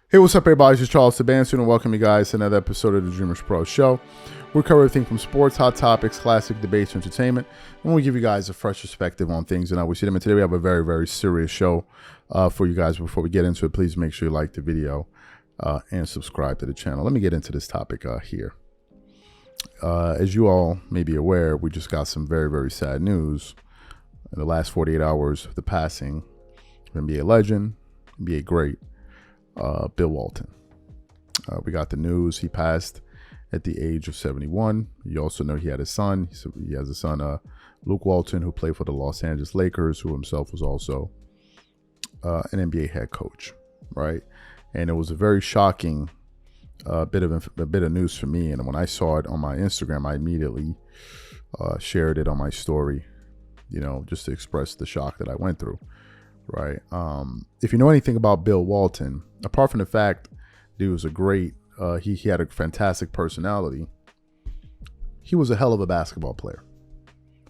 Hey, what's up, everybody? This is Charles Sebastian, and welcome you guys to another episode of the Dreamers Pro Show. We cover everything from sports, hot topics, classic debates, entertainment, and we give you guys a fresh perspective on things. And we see them. And today we have a very, very serious show for you guys. Before we get into it, please make sure you like the video and subscribe to the channel. Let me get into this topic here. As you all may be aware, we just got some very, very sad news in the last 48 hours of the passing of NBA legend, NBA great, Bill Walton. We got the news. He passed at the age of 71. You also know he had a son. He has a son, Luke Walton, who played for the Los Angeles Lakers, who himself was also an NBA head coach, right? And it was a very shocking bit of news for me. And when I saw it on my Instagram, I immediately shared it on my story, you know, just to express the shock that I went through. Right. If you know anything about Bill Walton, apart from the fact that he was a great, he had a fantastic personality, he was a hell of a basketball player.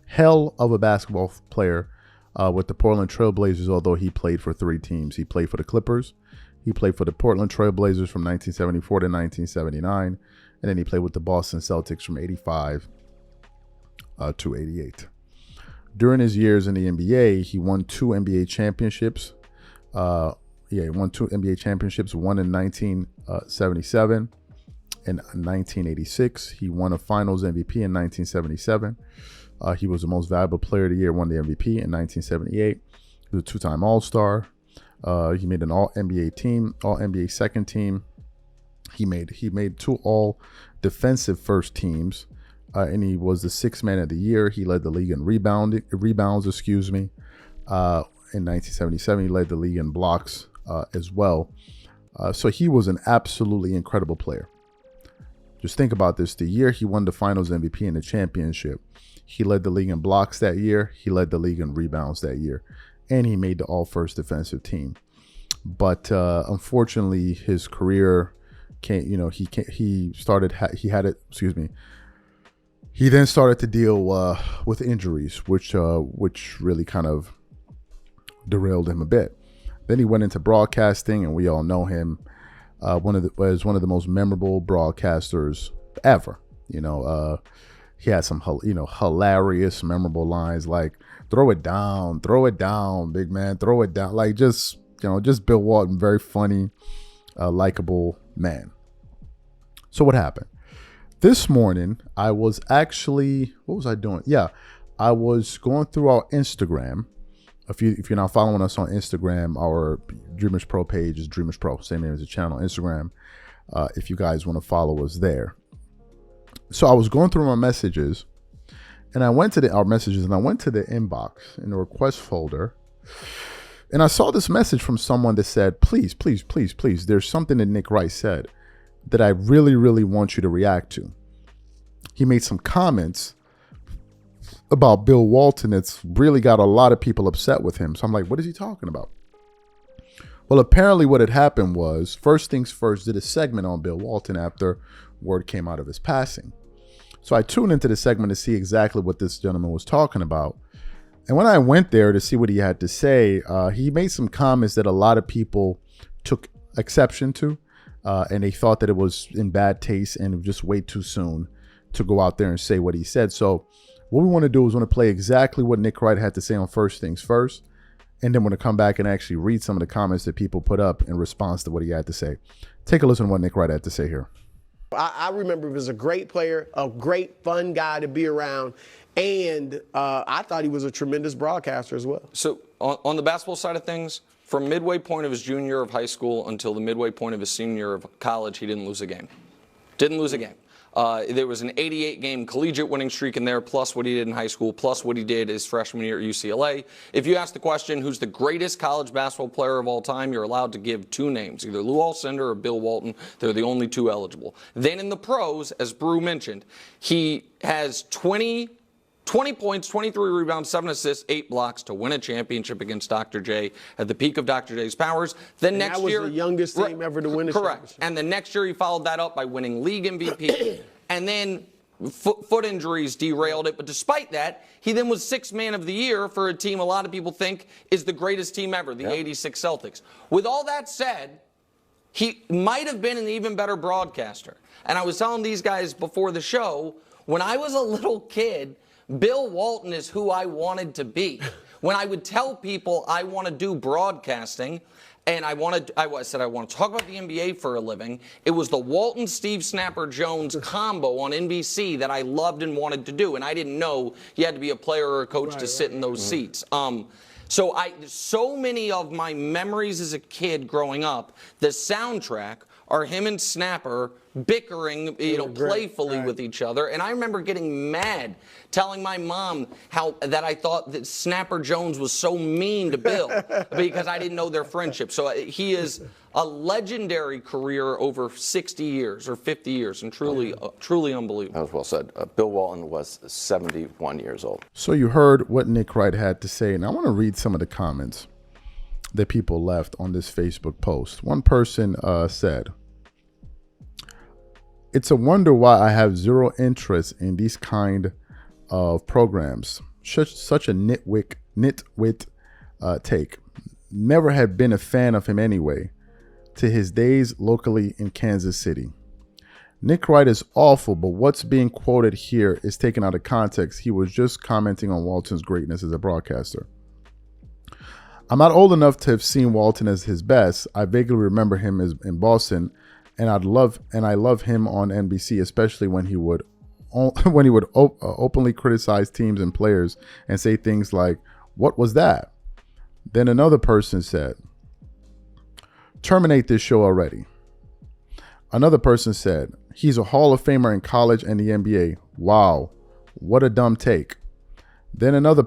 Hell of a basketball player with the Portland Trailblazers, although he played for three teams. He played for the Clippers. He played for the Portland Trailblazers from 1974 to 1979. And then he played with the Boston Celtics from 85 to 88. During his years in the NBA, he won two NBA championships. He won two NBA championships, one in 1977 and 1986. He won a Finals MVP in 1977. He was the most valuable player of the year, won the MVP in 1978. He was a two-time All-Star. He made an All-NBA team, All-NBA second team. He made two All-Defensive first teams. And he was the sixth man of the year. He led the league in rebounds. In 1977, he led the league in blocks as well. So he was an absolutely incredible player. Just think about this. The year he won the Finals MVP and the championship, he led the league in blocks that year. He led the league in rebounds that year. And he made the all-first defensive team. But unfortunately, his career he then started to deal with injuries, which really kind of derailed him a bit. Then he went into broadcasting, and we all know him as one of the most memorable broadcasters ever. You know, he had some hilarious, memorable lines like throw it down, big man, throw it down." Like just Bill Walton, very funny, likable man. So what happened? This morning, I was actually, what was I doing? Yeah, I was going through our Instagram. If you're not following us on Instagram, our Dreamers Pro page is Dreamers Pro, same name as the channel, Instagram. If you guys want to follow us there. So I was going through my messages, and I went to the inbox in the request folder, and I saw this message from someone that said, please, there's something that Nick Wright said that I really, really want you to react to. He made some comments about Bill Walton that's really got a lot of people upset with him. So I'm like, what is he talking about? Well, apparently what had happened was, First Things First did a segment on Bill Walton after word came out of his passing. So I tuned into the segment to see exactly what this gentleman was talking about. And when I went there to see what he had to say, he made some comments that a lot of people took exception to. And they thought that it was in bad taste and just way too soon to go out there and say what he said. So what we want to do is want to play exactly what Nick Wright had to say on First Things First. And then we're going to come back and actually read some of the comments that people put up in response to what he had to say. Take a listen to what Nick Wright had to say here. I remember he was a great player, a great fun guy to be around. And I thought he was a tremendous broadcaster as well. So on the basketball side of things, from midway point of his junior year of high school until the midway point of his senior year of college, he didn't lose a game. Didn't lose a game. There was an 88-game collegiate winning streak in there, plus what he did in high school, plus what he did his freshman year at UCLA. If you ask the question, who's the greatest college basketball player of all time, you're allowed to give two names, either Lou Alcindor or Bill Walton. They're the only two eligible. Then in the pros, as Brew mentioned, he has 20 points, 23 rebounds, 7 assists, 8 blocks to win a championship against Dr. J at the peak of Dr. J's powers. Then next year, that was the youngest team ever to win a championship. And the next year he followed that up by winning league MVP. And then foot injuries derailed it. But despite that, he then was sixth man of the year for a team a lot of people think is the greatest team ever, the 86 Celtics. With all that said, He might have been an even better broadcaster. And I was telling these guys before the show, when I was a little kid, Bill Walton is who I wanted to be. When I would tell people I want to do broadcasting, and I said I want to talk about the NBA for a living, it was the Walton Steve Snapper Jones combo on NBC that I loved and wanted to do. And I didn't know you had to be a player or a coach to sit in those seats. So many of my memories as a kid growing up, the soundtrack are him and Snapper bickering, playfully with each other. And I remember getting mad, telling my mom that I thought that Snapper Jones was so mean to Bill because I didn't know their friendship. So he is a legendary career over 60 years or 50 years, and truly unbelievable. That was well said. Bill Walton was 71 years old. So you heard what Nick Wright had to say, and I want to read some of the comments that people left on this Facebook post. One person said, "It's a wonder why I have zero interest in these kind of programs. Such a nitwit take. Never had been a fan of him anyway, to his days locally in Kansas City. Nick Wright is awful, but what's being quoted here is taken out of context. He was just commenting on Walton's greatness as a broadcaster. I'm not old enough to have seen Walton as his best. I vaguely remember him as in Boston, and I love him on NBC, especially when he would openly criticize teams and players and say things like, 'What was that?' Then another person said, 'Terminate this show already.' Another person said, 'He's a Hall of Famer in college and the NBA. Wow, what a dumb take.' Then another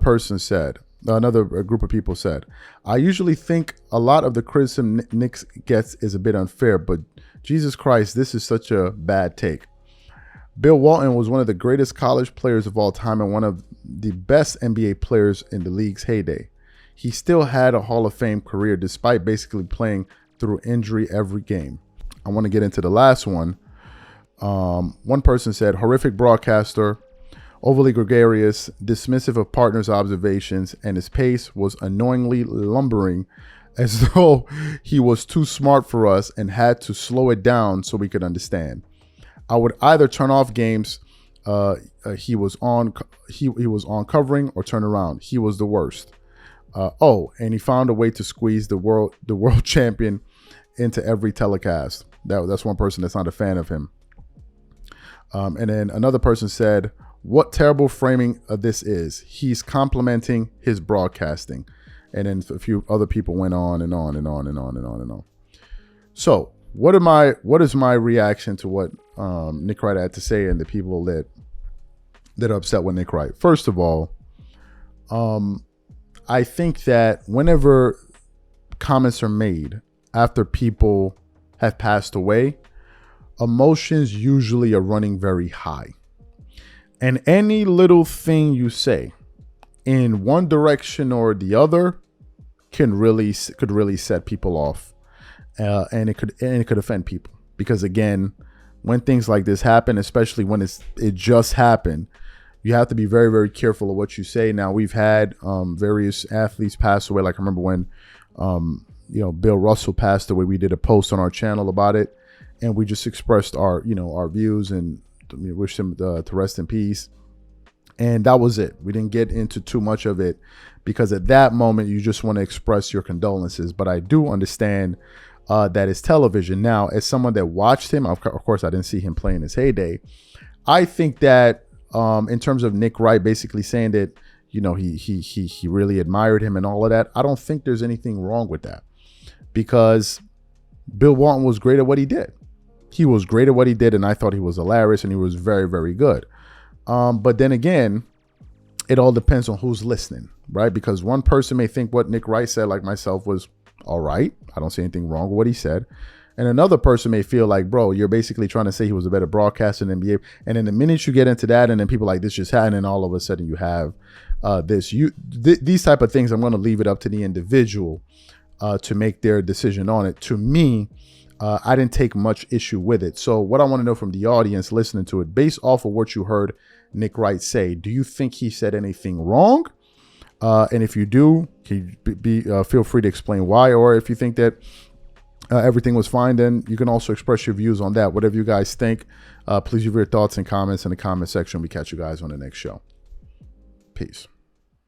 group of people said, 'I usually think a lot of the criticism Nick gets is a bit unfair, but Jesus Christ, this is such a bad take. Bill Walton was one of the greatest college players of all time and one of the best NBA players in the league's heyday. He still had a Hall of Fame career despite basically playing through injury every game.' I want to get into the last one. One person said, 'Horrific broadcaster, overly gregarious, dismissive of partners' observations, and his pace was annoyingly lumbering as though he was too smart for us and had to slow it down so we could understand. I would either turn off games he was on covering or turn around. He was the worst. And he found a way to squeeze the world champion into every telecast.' That's one person that's not a fan of him. And then another person said, 'What terrible framing this is. He's complimenting his broadcasting.' And then a few other people went on and on and on and on and on and on. So what is my reaction to what Nick Wright had to say and the people that are upset with Nick Wright? First of all, I think that whenever comments are made after people have passed away, emotions usually are running very high. And any little thing you say in one direction or the other could really set people off, and it could offend people. Because again, when things like this happen, especially when it just happened, you have to be very, very careful of what you say. Now, we've had various athletes pass away. Like I remember when Bill Russell passed away. We did a post on our channel about it, and we just expressed our views and wished him to rest in peace. And that was it. We didn't get into too much of it because at that moment you just want to express your condolences. But I do understand that it's television. Now, as someone that watched him, of course, I didn't see him play in his heyday. I think that in terms of Nick Wright basically saying that he really admired him and all of that, I don't think there's anything wrong with that, because Bill Walton was great at what he did. He was great at what he did, and I thought he was hilarious, and he was very, very good. But then again, it all depends on who's listening, right? Because one person may think what Nick Wright said, like myself, was all right. I don't see anything wrong with what he said. And another person may feel like, bro, you're basically trying to say he was a better broadcaster than NBA. And then the minute you get into that, and then people like this just happened, and all of a sudden you have these type of things, I'm going to leave it up to the individual to make their decision on it. To me, I didn't take much issue with it. So what I want to know from the audience listening to it, based off of what you heard Nick Wright say, do you think he said anything wrong? And if you do, can you feel free to explain why? Or if you think that everything was fine, then you can also express your views on that. Whatever you guys think, please leave your thoughts and comments in the comment section. We catch you guys on the next show. Peace.